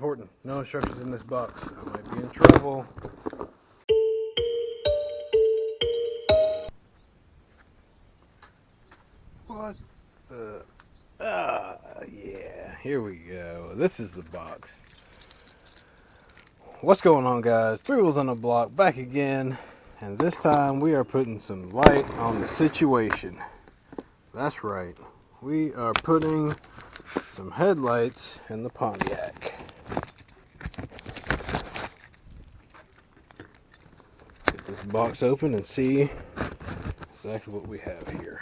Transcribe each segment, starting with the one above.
important. No instructions in this box. I might be in trouble. What the... yeah, here we go. This is the box. What's going on, guys? Three Wheels on the Block back again, and this time we are putting some light on the situation. That's right. We are putting some headlights in the Pontiac. Get this box open and see exactly what we have here.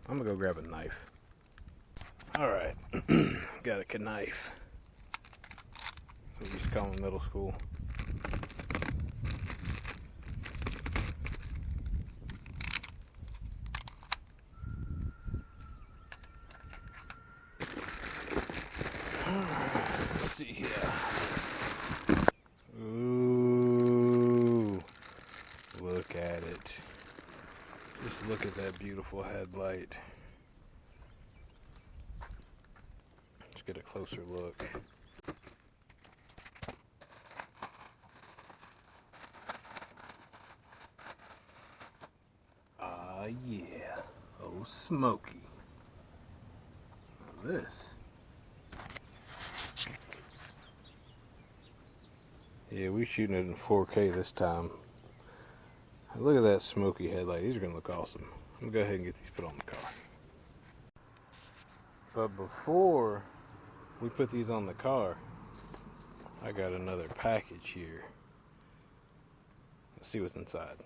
I'm gonna go grab a knife. Alright, got a knife. That's what we used to call in middle school. Let's see here. Ooh, look at it. Just look at that beautiful headlight. Let's get a closer look. Ah, yeah. Oh, smoky. Now this. Yeah, we're shooting it in 4K this time. Look at that smoky headlight. These are going to look awesome. I'm going to go ahead and get these put on the car. But before we put these on the car, I got another package here. Let's see what's inside.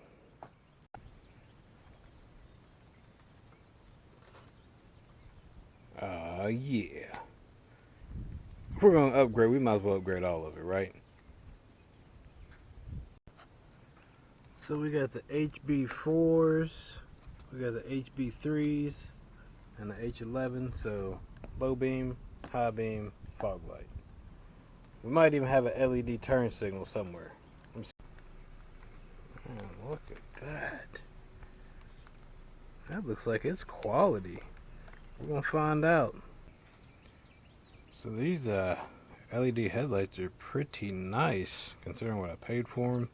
Yeah. If we're going to upgrade, we might as well upgrade all of it, right? So we got the HB4s, we got the HB3s, and the H11. So low beam, high beam, fog light. We might even have an LED turn signal somewhere. Man, look at that. That looks like it's quality. We're gonna find out. So these LED headlights are pretty nice considering what I paid for them.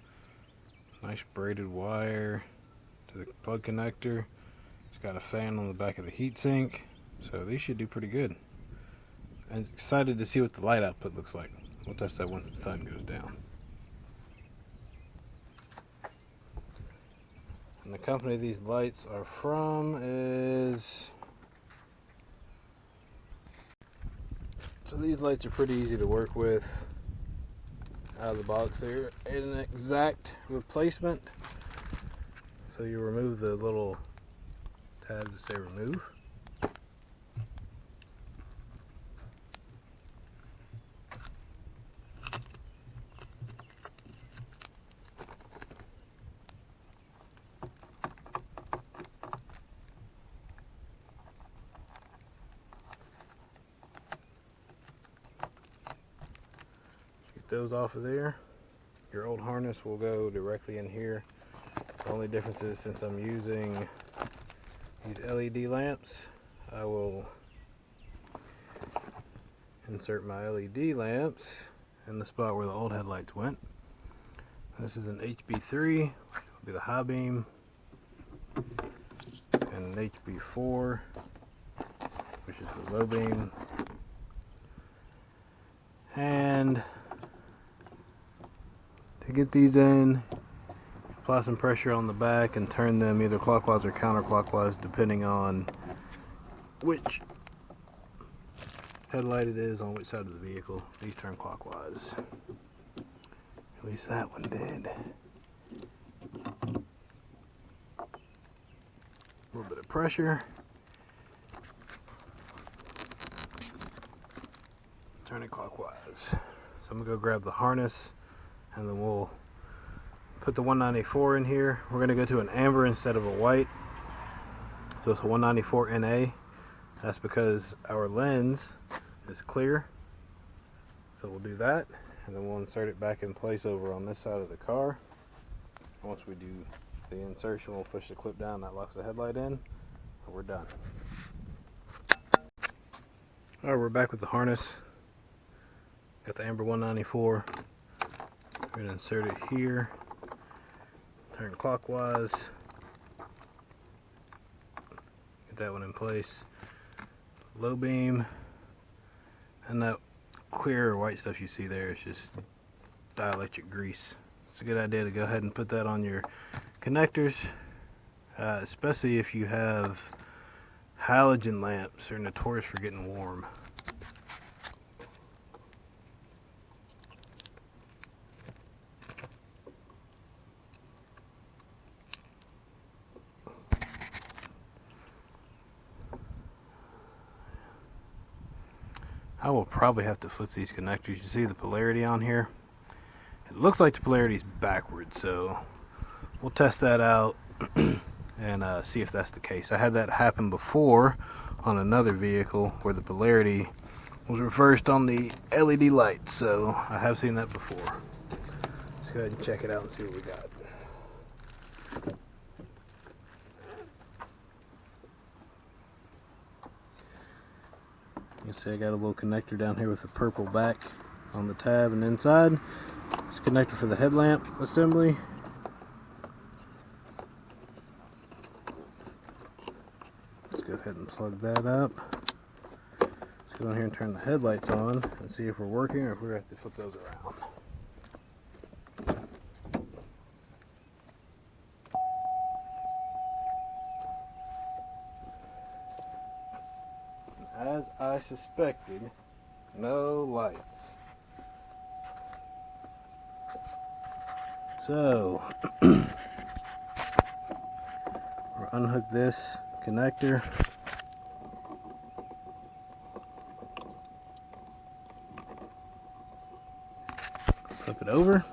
Nice braided wire to the plug connector. It's got a fan on the back of the heatsink, so these should do pretty good. I'm excited to see what the light output looks like. We'll test that once the sun goes down. And the company these lights are from is... So these lights are pretty easy to work with out of the box. They're an exact replacement. So you remove the little tabs that say remove. Get those off of there. Your old harness will go directly in here. The only difference is since I'm using these LED lamps, I will insert my LED lamps in the spot where the old headlights went. This is an HB3, which will be the high beam, and an HB4, which is the low beam. And to get these in, apply some pressure on the back and turn them either clockwise or counterclockwise depending on which headlight it is on which side of the vehicle. These turn clockwise. At least that one did. A little bit of pressure. Turn it clockwise. So I'm gonna go grab the harness and then we'll put the 194 in here. We're gonna go to an amber instead of a white. So it's a 194 NA. That's because our lens is clear. So we'll do that, and then we'll insert it back in place over on this side of the car. Once we do the insertion, we'll push the clip down, that locks the headlight in, and we're done. Alright, we're back with the harness. Got the Amber 194. We're going to insert it here, turn clockwise, get that one in place. Low beam, and that clear white stuff you see there is just dielectric grease. It's a good idea to go ahead and put that on your connectors, especially if you have halogen lamps. They're notorious for getting warm. I will probably have to flip these connectors. You see the polarity on here? It looks like the polarity is backwards, so we'll test that out and see if that's the case. I had that happen before on another vehicle where the polarity was reversed on the LED lights, so I have seen that before. Let's go ahead and check it out and see what we got. You see I got a little connector down here with the purple back on the tab and inside. It's a connector for the headlamp assembly. Let's go ahead and plug that up. Let's go in here and turn the headlights on and see if we're working or if we're going to have to flip those around. As I suspected, no lights. So, we'll unhook this connector. Flip it over.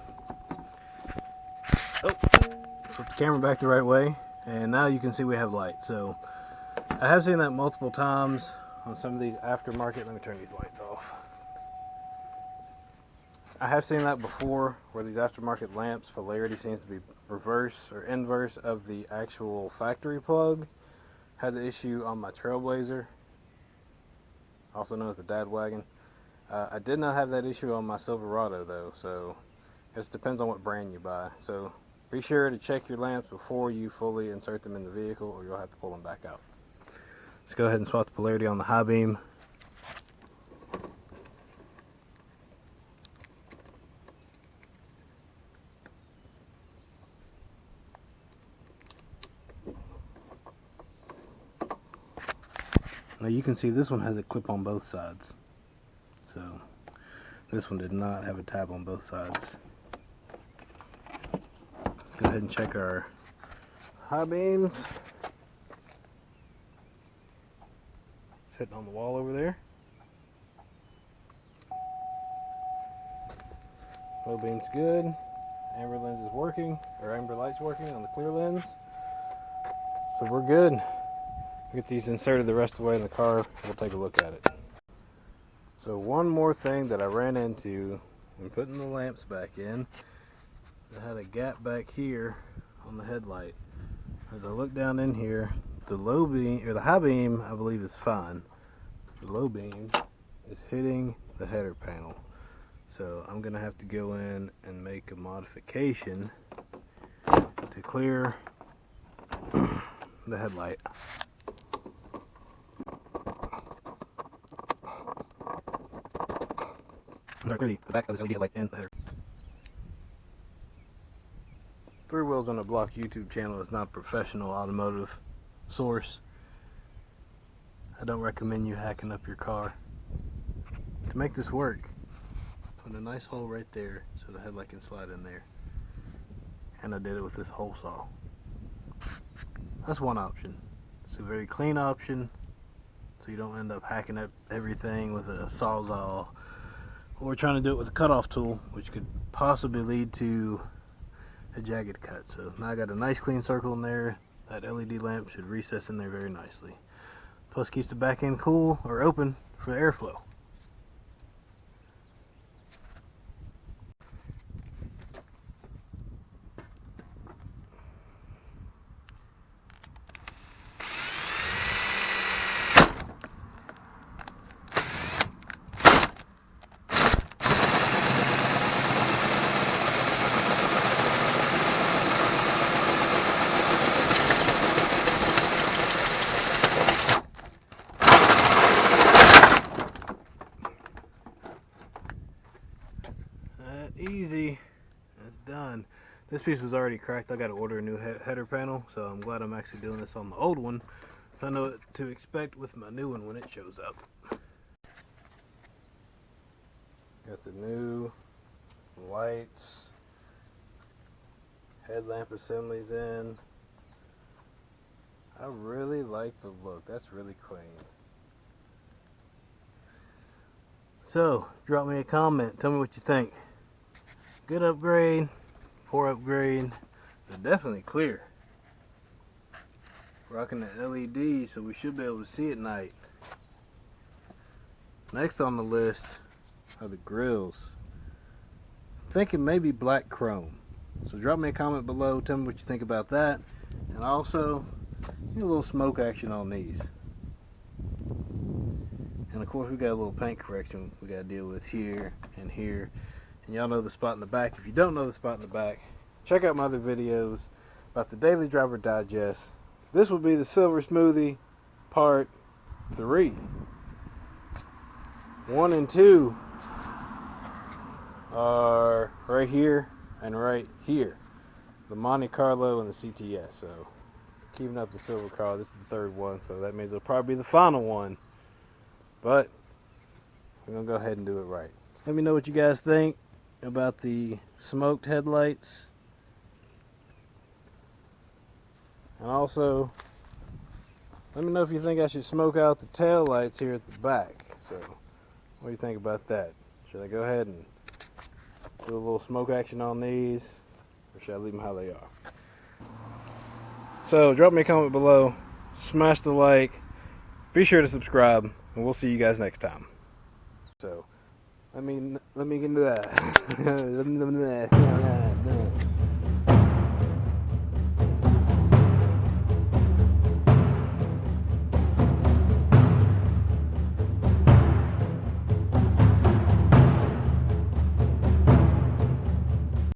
Oh, flip the camera back the right way, and now you can see we have light. So, I have seen that multiple times on some of these aftermarket. Let me turn these lights off. I have seen that before where these aftermarket lamps polarity seems to be reverse or inverse of the actual factory plug. Had the issue on my Trailblazer, also known as the Dad Wagon. I did not have that issue on my Silverado though, so it just depends on what brand you buy. So be sure to check your lamps before you fully insert them in the vehicle, or you'll have to pull them back out. Let's go ahead and swap the polarity on the high beam. Now you can see this one has a clip on both sides. So this one did not have a tab on both sides. Let's go ahead and check our high beams. Sitting on the wall over there. Low beam's good. Amber lens is working, or amber light's working on the clear lens. So we're good. Get these inserted the rest of the way in the car. We'll take a look at it. So one more thing that I ran into when putting the lamps back in, I had a gap back here on the headlight. As I look down in here, the low beam, or the high beam, I believe is fine. The low beam is hitting the header panel. So I'm gonna have to go in and make a modification to clear the headlight. The back of the LED headlight and the header. Three Wheels on a Block YouTube channel is not a professional automotive source. I don't recommend you hacking up your car. To make this work, put a nice hole right there so the headlight can slide in there. And I did it with this hole saw. That's one option. It's a very clean option, so you don't end up hacking up everything with a sawzall, or trying to do it with a cutoff tool, which could possibly lead to a jagged cut. So now I got a nice clean circle in there. That LED lamp should recess in there very nicely. Plus keeps the back end cool or open for the airflow. Easy. That's done. This piece was already cracked. I got to order a new header panel, so I'm glad I'm actually doing this on the old one, so I know what to expect with my new one when it shows up. Got the new lights, headlamp assemblies in. I really like the look. That's really clean. So, drop me a comment. Tell me what you think. Good upgrade, poor upgrade, but definitely clear. Rocking the LED, so we should be able to see at night. Next on the list are the grills. I'm thinking maybe black chrome. So drop me a comment below, tell me what you think about that. And also, get a little smoke action on these. And of course we got a little paint correction we got to deal with here and here. And y'all know the spot in the back. If you don't know the spot in the back, check out my other videos about the Daily Driver Digest. This will be the Silver Smoothie part 3. 1 and 2 are right here and right here. The Monte Carlo and the CTS. So keeping up the silver car. This is the 3rd one, so that means it'll probably be the final one. But we're going to go ahead and do it right. Let me know what you guys think about the smoked headlights. And also, let me know if you think I should smoke out the tail lights here at the back. So, what do you think about that? Should I go ahead and do a little smoke action on these, or should I leave them how they are? So, drop me a comment below, smash the like, be sure to subscribe, and we'll see you guys next time. So, let me get into that.